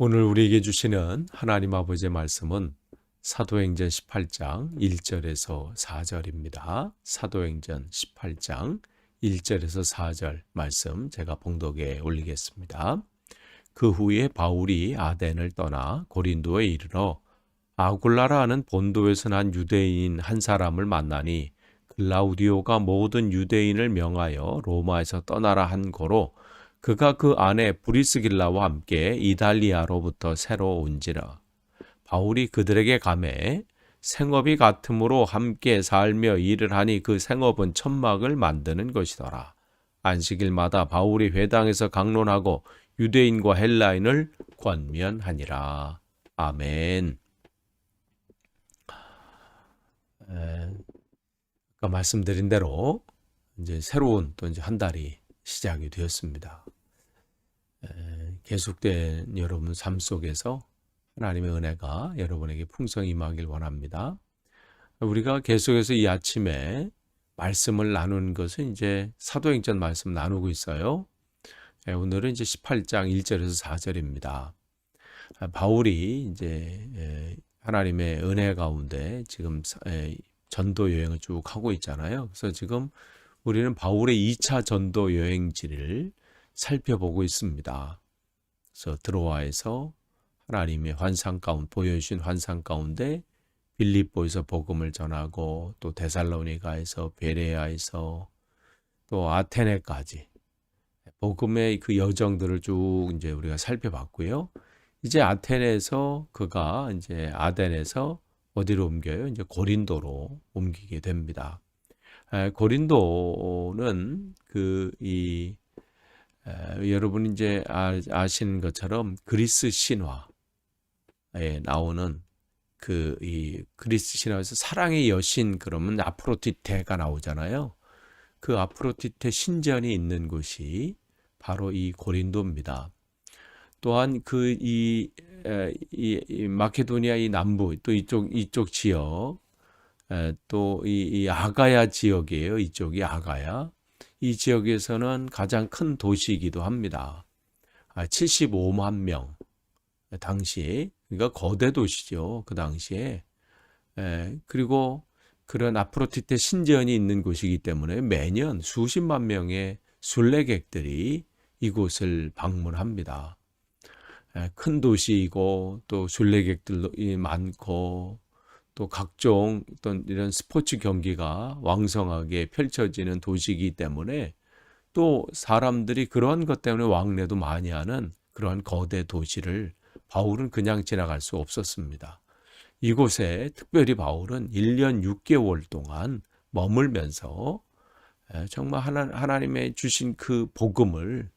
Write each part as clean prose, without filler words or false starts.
오늘 우리에게 주시는 하나님 아버지의 말씀은 사도행전 18장 1절에서 4절입니다. 사도행전 18장 1절에서 4절 말씀 제가 봉독에 올리겠습니다. 그 후에 바울이 아덴을 떠나 고린도에 이르러 아굴라라 하는 본도에서 난 유대인 한 사람을 만나니 글라우디오가 모든 유대인을 명하여 로마에서 떠나라 한 고로 그가 그 아내 브리스길라와 함께 이달리아로부터 새로 온지라. 바울이 그들에게 가매 생업이 같으므로 함께 살며 일을 하니 그 생업은 천막을 만드는 것이더라. 안식일마다 바울이 회당에서 강론하고 유대인과 헬라인을 권면하니라. 아멘. 아까 말씀드린 대로 이제 새로운 또 이제 한 달이 시작이 되었습니다. 계속된 여러분 삶 속에서 하나님의 은혜가 여러분에게 풍성히 임하길 원합니다. 우리가 계속해서 이 아침에 말씀을 나누는 것은 이제 사도행전 말씀 나누고 있어요. 오늘은 이제 18장 1절에서 4절입니다. 바울이 이제 하나님의 은혜 가운데 지금 전도 여행을 쭉 하고 있잖아요. 그래서 지금 우리는 바울의 2차 전도 여행지를 살펴보고 있습니다. 그래서 드로아에서 하나님의 환상 가운데 보여주신 환상 가운데 빌립보에서 복음을 전하고 또 데살로니가에서 베레아에서 또 아테네까지 복음의 그 여정들을 쭉 이제 우리가 살펴봤고요. 이제 아테네에서 그가 이제 아덴에서 어디로 옮겨요? 이제 고린도로 옮기게 됩니다. 고린도는 여러분 이제 아시는 것처럼 그리스 신화에 나오는 이 그리스 신화에서 사랑의 여신 그러면 아프로디테가 나오잖아요. 그 아프로디테 신전이 있는 곳이 바로 이 고린도입니다. 또한 이 마케도니아 이 남부 또 이쪽 지역 또 이 아가야 지역이에요. 이쪽이 아가야. 이 지역에서는 가장 큰 도시이기도 합니다. 75만 명 당시 그러니까 거대 도시죠. 그 당시에. 그리고 그런 아프로디테 신전이 있는 곳이기 때문에 매년 수십만 명의 순례객들이 이곳을 방문합니다. 큰 도시이고 또 순례객들도 많고 또 각종 어떤 이런 스포츠 경기가 왕성하게 펼쳐지는 도시이기 때문에 또 사람들이 그러한 것 때문에 왕래도 많이 하는 그러한 거대 도시를 바울은 그냥 지나갈 수 없었습니다. 이곳에 특별히 바울은 1년 6개월 동안 머물면서 정말 하나님의 주신 그 복음을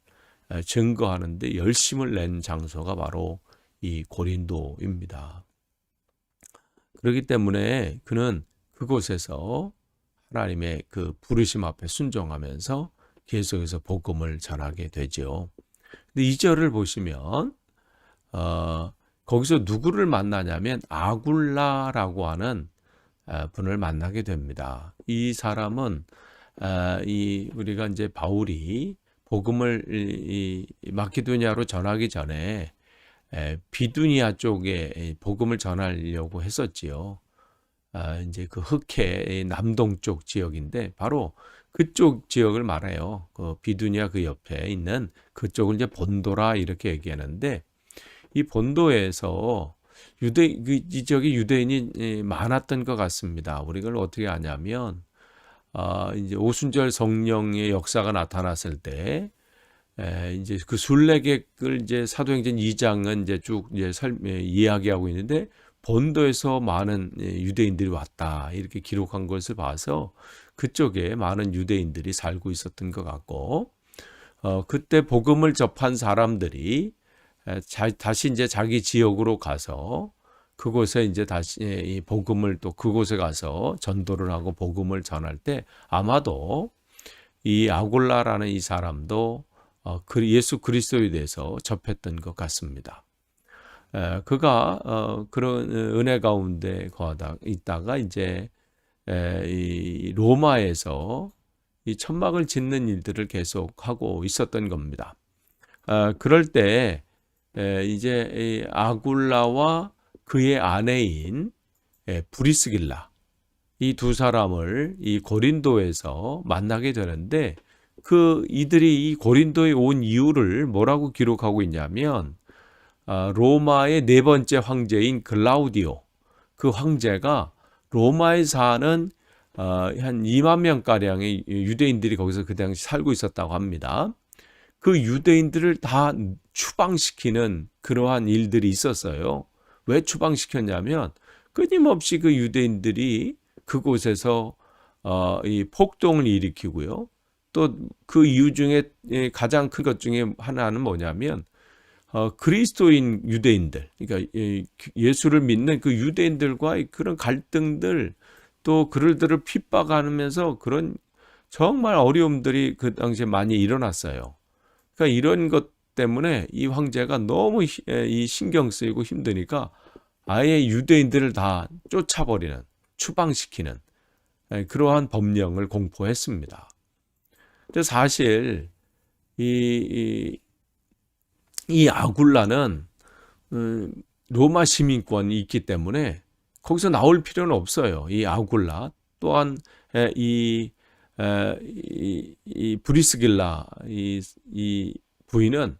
증거하는 데 열심을 낸 장소가 바로 이 고린도입니다. 그렇기 때문에 그는 그곳에서 하나님의 그 부르심 앞에 순종하면서 계속해서 복음을 전하게 되죠. 근데 2절을 보시면 거기서 누구를 만나냐면 아굴라라고 하는 분을 만나게 됩니다. 이 사람은 우리가 이제 바울이 복음을 이 마케도니아로 전하기 전에 비두니아 쪽에 복음을 전하려고 했었지요. 이제 그 흑해 남동쪽 지역인데 바로 그쪽 지역을 말해요. 그 비두니아 그 옆에 있는 그쪽을 이제 본도라 이렇게 얘기하는데 이 본도에서 이 지역에 유대인이 많았던 것 같습니다. 우리가 어떻게 아냐면 이제 오순절 성령의 역사가 나타났을 때 이제 그 순례객을 이제 사도행전 2장은 이제 쭉 이제 이야기하고 있는데 본도에서 많은 유대인들이 왔다 이렇게 기록한 것을 봐서 그쪽에 많은 유대인들이 살고 있었던 것 같고 그때 복음을 접한 사람들이 다시 이제 자기 지역으로 가서 그곳에 이제 다시 이 복음을 또 그곳에 가서 전도를 하고 복음을 전할 때 아마도 이 아굴라라는 이 사람도 예수 그리스도에 대해서 접했던 것 같습니다. 그가 그런 은혜 가운데 거하다 있다가 이제 이 로마에서 이 천막을 짓는 일들을 계속 하고 있었던 겁니다. 그럴 때 이제 이 아굴라와 그의 아내인 브리스길라, 이 두 사람을 이 고린도에서 만나게 되는데, 이들이 이 고린도에 온 이유를 뭐라고 기록하고 있냐면, 로마의 네 번째 황제인 글라우디오, 그 황제가 로마에 사는 한 2만 명가량의 유대인들이 거기서 그 당시 살고 있었다고 합니다. 그 유대인들을 다 추방시키는 그러한 일들이 있었어요. 왜 추방시켰냐면, 끊임없이 그 유대인들이 그곳에서 이 폭동을 일으키고요. 또 그 이유 중에 가장 큰 것 중에 하나는 뭐냐면, 그리스도인 유대인들, 그러니까 예수를 믿는 그 유대인들과의 그런 갈등들, 또 그들을 핍박하면서 그런 정말 어려움들이 그 당시에 많이 일어났어요. 그러니까 이런 것 때문에 이 황제가 너무 이 신경 쓰이고 힘드니까 아예 유대인들을 다 쫓아버리는, 추방시키는 그러한 법령을 공포했습니다. 근데 사실 이 아굴라는 로마 시민권이 있기 때문에 거기서 나올 필요는 없어요. 이 아굴라 또한 이 브리스길라 이 부인은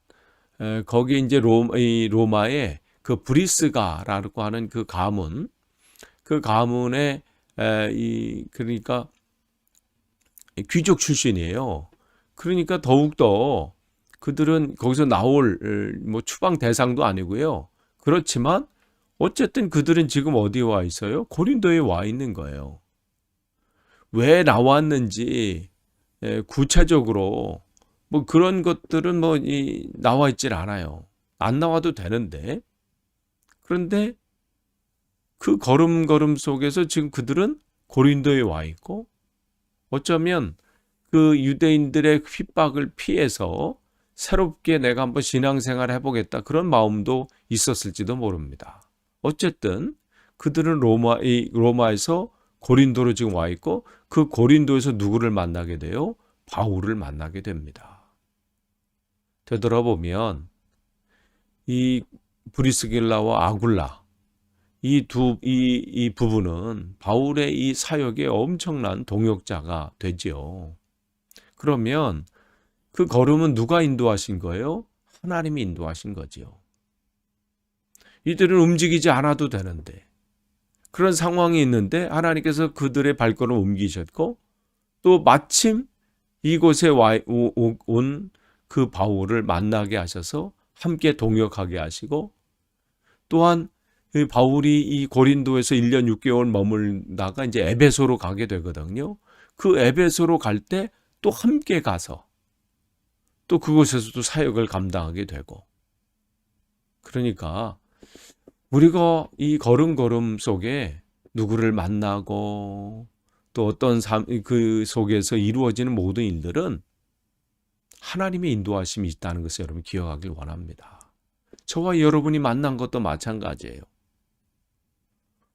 거기 이제 로마의 그 브리스가라고 하는 그 가문의 그러니까 귀족 출신이에요. 그러니까 더욱더 그들은 거기서 나올 뭐 추방 대상도 아니고요. 그렇지만 어쨌든 그들은 지금 어디에 와 있어요? 고린도에 와 있는 거예요. 왜 나왔는지 구체적으로 뭐 그런 것들은 뭐 나와 있질 않아요. 안 나와도 되는데. 그런데 그 걸음걸음 속에서 지금 그들은 고린도에 와 있고, 어쩌면 그 유대인들의 핍박을 피해서 새롭게 내가 한번 신앙생활 해보겠다, 그런 마음도 있었을지도 모릅니다. 어쨌든 그들은 로마에서 고린도로 지금 와 있고, 그 고린도에서 누구를 만나게 돼요? 바울을 만나게 됩니다. 되돌아보면 이 브리스길라와 아굴라, 이 부부는 바울의 이 사역에 엄청난 동역자가 되지요. 그러면 그 걸음은 누가 인도하신 거예요? 하나님이 인도하신 거지요. 이들은 움직이지 않아도 되는데, 그런 상황이 있는데 하나님께서 그들의 발걸음을 옮기셨고, 또 마침 이곳에 온 그 바울을 만나게 하셔서 함께 동역하게 하시고, 또한 바울이 이 고린도에서 1년 6개월 머물다가 이제 에베소로 가게 되거든요. 그 에베소로 갈 때 또 함께 가서 또 그곳에서도 사역을 감당하게 되고, 그러니까 우리가 이 걸음걸음 속에 누구를 만나고 또 어떤 삶 그 속에서 이루어지는 모든 일들은 하나님의 인도하심이 있다는 것을 여러분 기억하길 원합니다. 저와 여러분이 만난 것도 마찬가지예요.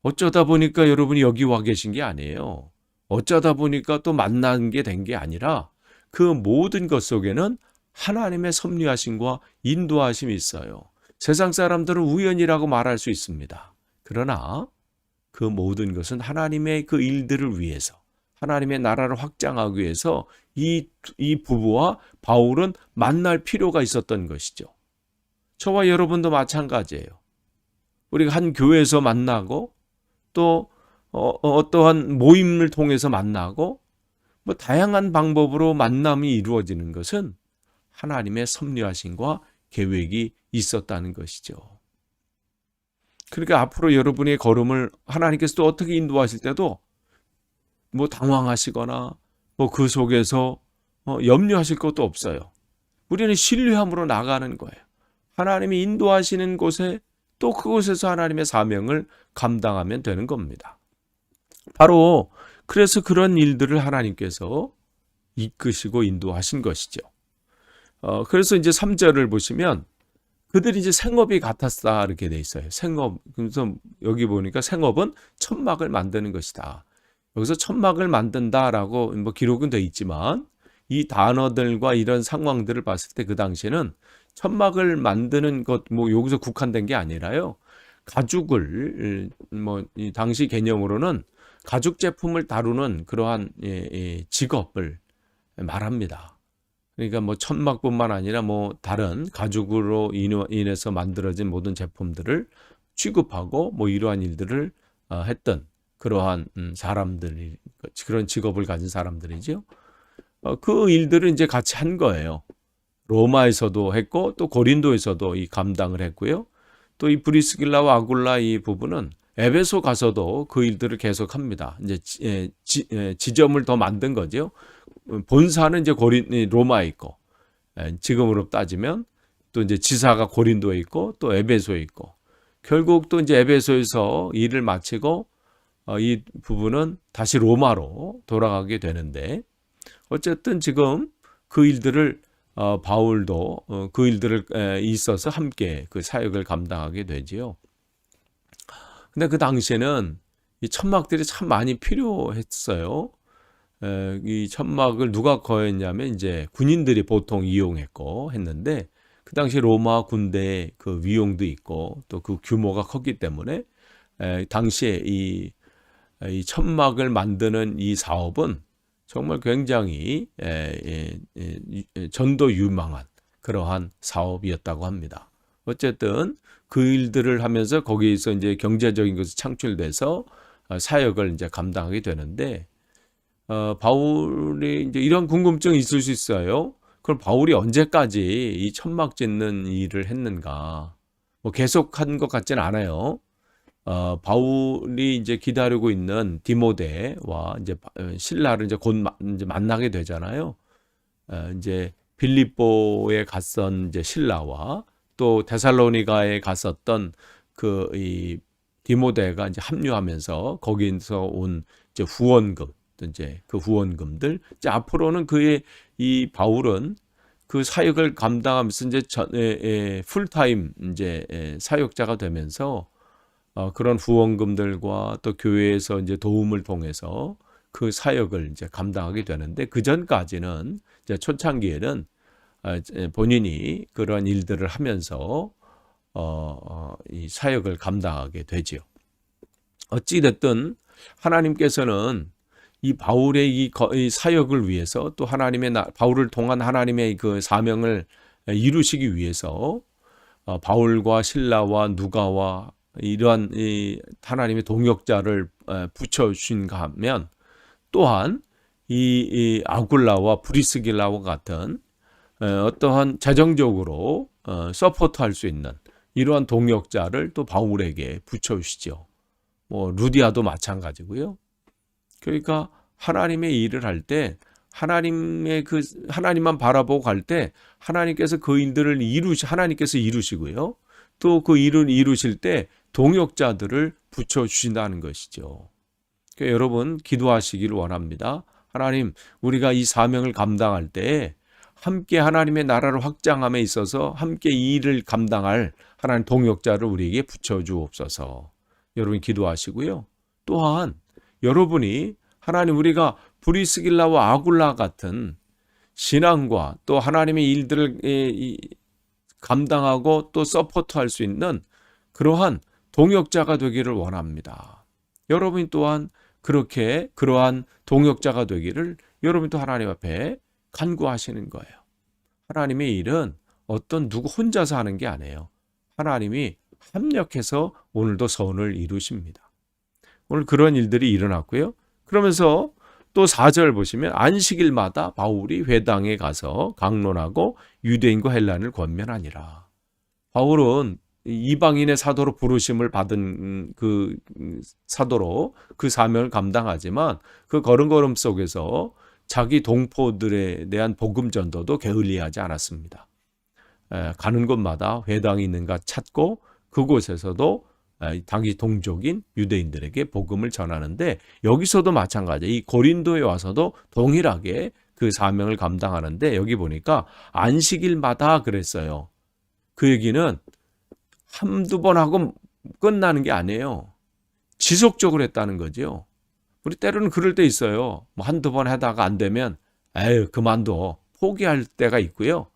어쩌다 보니까 여러분이 여기 와 계신 게 아니에요. 어쩌다 보니까 또 만난 게 된 게 아니라, 그 모든 것 속에는 하나님의 섭리하심과 인도하심이 있어요. 세상 사람들은 우연이라고 말할 수 있습니다. 그러나 그 모든 것은 하나님의 그 일들을 위해서, 하나님의 나라를 확장하기 위해서 이 부부와 바울은 만날 필요가 있었던 것이죠. 저와 여러분도 마찬가지예요. 우리가 한 교회에서 만나고, 또 어떠한 모임을 통해서 만나고, 뭐 다양한 방법으로 만남이 이루어지는 것은 하나님의 섭리하심과 계획이 있었다는 것이죠. 그러니까 앞으로 여러분의 걸음을 하나님께서 또 어떻게 인도하실 때도 뭐 당황하시거나 뭐 그 속에서 염려하실 것도 없어요. 우리는 신뢰함으로 나가는 거예요. 하나님이 인도하시는 곳에 또 그곳에서 하나님의 사명을 감당하면 되는 겁니다. 바로 그래서 그런 일들을 하나님께서 이끄시고 인도하신 것이죠. 그래서 이제 3절을 보시면 그들이 이제 생업이 같았다 이렇게 돼 있어요. 생업. 그래서 여기 보니까 생업은 천막을 만드는 것이다. 여기서 천막을 만든다라고 뭐 기록은 돼 있지만, 이 단어들과 이런 상황들을 봤을 때 그 당시에는 천막을 만드는 것 뭐 여기서 국한된 게 아니라요. 가죽을 뭐 이 당시 개념으로는 가죽 제품을 다루는 그러한 직업을 말합니다. 그러니까 뭐 천막뿐만 아니라 뭐 다른 가죽으로 인해서 만들어진 모든 제품들을 취급하고 뭐 이러한 일들을 했던 그러한 사람들이, 그런 직업을 가진 사람들이죠. 그 일들을 이제 같이 한 거예요. 로마에서도 했고 또 고린도에서도 이 감당을 했고요. 또 이 브리스길라와 아굴라 이 부부는 에베소 가서도 그 일들을 계속합니다. 이제 지점을 더 만든 거죠. 본사는 이제 로마에 있고, 지금으로 따지면 또 이제 지사가 고린도에 있고 또 에베소에 있고, 결국 또 이제 에베소에서 일을 마치고 이 부부는 다시 로마로 돌아가게 되는데, 어쨌든 지금 그 일들을 바울도 그 일들을 있어서 함께 그 사역을 감당하게 되지요. 근데 그 당시에는 이 천막들이 참 많이 필요했어요. 이 천막을 누가 거했냐면 이제 군인들이 보통 이용했고 했는데, 그 당시 로마 군대의 그 위용도 있고 또 그 규모가 컸기 때문에 당시에 이 천막을 만드는 이 사업은 정말 굉장히 전도 유망한 그러한 사업이었다고 합니다. 어쨌든 그 일들을 하면서 거기에서 이제 경제적인 것이 창출돼서 사역을 이제 감당하게 되는데, 바울이 이제 이런 궁금증이 있을 수 있어요. 그럼 바울이 언제까지 이 천막 짓는 일을 했는가? 뭐 계속한 것 같지는 않아요. 바울이 이제 기다리고 있는 디모데와 이제 신라를 이제 곧 이제 만나게 되잖아요. 이제 빌립보에 갔던 이제 신라와 또 데살로니가에 갔었던 그 이 디모데가 이제 합류하면서 거기서 온 이제 후원금, 이제 그 후원금들, 이제 앞으로는 그의 이 바울은 그 사역을 감당하면서 이제 풀타임 이제 사역자가 되면서 그런 후원금들과 또 교회에서 이제 도움을 통해서 그 사역을 이제 감당하게 되는데, 그 전까지는 이제 초창기에는 본인이 그런 일들을 하면서 이 사역을 감당하게 되지요. 어찌 됐든 하나님께서는 이 바울의 이 사역을 위해서, 또 바울을 통한 하나님의 그 사명을 이루시기 위해서 바울과 실라와 누가와 이러한 이 하나님의 동역자를 붙여주신가 하면, 또한 이 아굴라와 브리스길라와 같은 어떠한 재정적으로 서포트할 수 있는 이러한 동역자를 또 바울에게 붙여주시죠. 뭐 루디아도 마찬가지고요. 그러니까 하나님의 일을 할 때 하나님만 바라보고 갈 때 하나님께서 그 일들을 하나님께서 이루시고요. 또 그 일을 이루실 때 동역자들을 붙여주신다는 것이죠. 그러니까 여러분 기도하시기를 원합니다. 하나님, 우리가 이 사명을 감당할 때 함께 하나님의 나라를 확장함에 있어서 함께 이 일을 감당할 하나님 동역자를 우리에게 붙여주옵소서. 여러분 기도하시고요. 또한 여러분이 하나님, 우리가 브리스길라와 아굴라 같은 신앙과 또 하나님의 일들을 감당하고 또 서포트할 수 있는 그러한 동역자가 되기를 원합니다. 여러분이 또한 그러한 동역자가 되기를 여러분이 또 하나님 앞에 간구하시는 거예요. 하나님의 일은 누구 혼자서 하는 게 아니에요. 하나님이 합력해서 오늘도 선을 이루십니다. 오늘 그런 일들이 일어났고요. 그러면서 또 4절 보시면 안식일마다 바울이 회당에 가서 강론하고 유대인과 헬라인을 권면하니라. 바울은 이방인의 사도로 부르심을 받은 그 사도로 그 사명을 감당하지만, 그 걸음걸음 속에서 자기 동포들에 대한 복음 전도도 게을리하지 않았습니다. 가는 곳마다 회당이 있는가 찾고 그곳에서도 자기 동족인 유대인들에게 복음을 전하는데, 여기서도 마찬가지예요. 이 고린도에 와서도 동일하게 그 사명을 감당하는데, 여기 보니까 안식일마다 그랬어요. 그 얘기는 한두 번 하고 끝나는 게 아니에요. 지속적으로 했다는 거죠. 우리 때로는 그럴 때 있어요. 뭐 한두 번 하다가 안 되면 그만둬, 포기할 때가 있고요.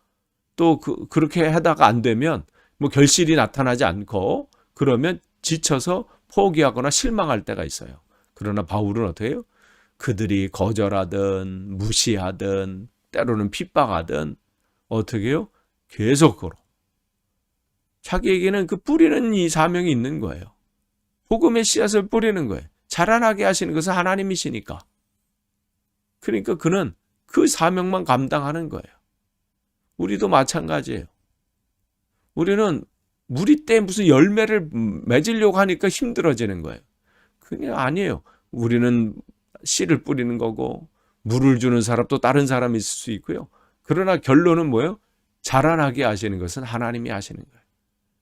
또 그렇게 하다가 안 되면 뭐 결실이 나타나지 않고 그러면 지쳐서 포기하거나 실망할 때가 있어요. 그러나 바울은 어떻게 해요? 그들이 거절하든 무시하든 때로는 핍박하든 어떻게 해요? 계속으로 자기에게는 그 뿌리는 이 사명이 있는 거예요. 복음의 씨앗을 뿌리는 거예요. 자라나게 하시는 것은 하나님이시니까. 그러니까 그는 그 사명만 감당하는 거예요. 우리도 마찬가지예요. 우리는 무리 때 무슨 열매를 맺으려고 하니까 힘들어지는 거예요. 그게 아니에요. 우리는 씨를 뿌리는 거고 물을 주는 사람 또 다른 사람이 있을 수 있고요. 그러나 결론은 뭐예요? 자라나게 하시는 것은 하나님이 하시는 거예요.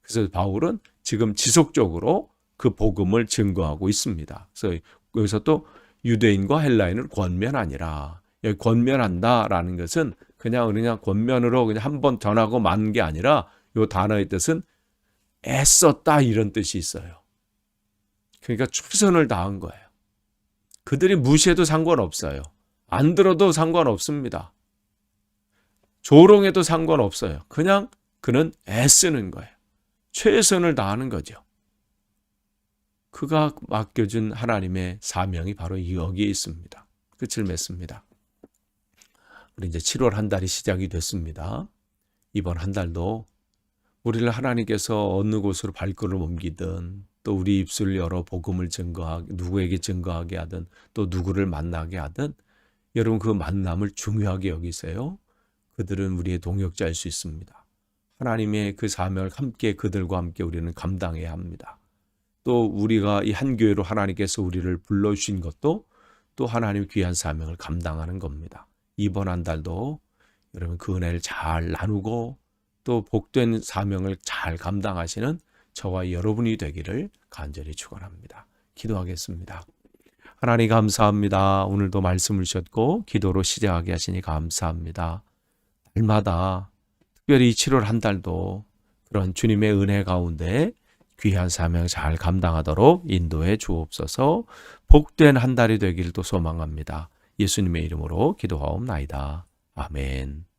그래서 바울은 지금 지속적으로 그 복음을 증거하고 있습니다. 그래서 여기서 또 유대인과 헬라인을 권면하니라. 여기 권면한다라는 것은 그냥 권면으로 그냥 한번 전하고 만 게 아니라 이 단어의 뜻은 애썼다 이런 뜻이 있어요. 그러니까 최선을 다한 거예요. 그들이 무시해도 상관없어요. 안 들어도 상관없습니다. 조롱해도 상관없어요. 그냥 그는 애쓰는 거예요. 최선을 다하는 거죠. 그가 맡겨준 하나님의 사명이 바로 여기에 있습니다. 끝을 맺습니다. 우리 이제 7월 한 달이 시작이 됐습니다. 이번 한 달도 우리를 하나님께서 어느 곳으로 발걸음을 옮기든 또 우리 입술을 열어 복음을 누구에게 증거하게 하든 또 누구를 만나게 하든 여러분 그 만남을 중요하게 여기세요. 그들은 우리의 동역자일 수 있습니다. 하나님의 그 사명을 함께 그들과 함께 우리는 감당해야 합니다. 또 우리가 이 한 교회로 하나님께서 우리를 불러주신 것도 또 하나님의 귀한 사명을 감당하는 겁니다. 이번 한 달도 여러분 그 은혜를 잘 나누고 또 복된 사명을 잘 감당하시는 저와 여러분이 되기를 간절히 축원합니다. 기도하겠습니다. 하나님 감사합니다. 오늘도 말씀을 주셨고 기도로 시작하게 하시니 감사합니다. 날마다 특별히 7월 한 달도 그런 주님의 은혜 가운데 귀한 사명 잘 감당하도록 인도해 주옵소서. 복된 한 달이 되기를 또 소망합니다. 예수님의 이름으로 기도하옵나이다. 아멘.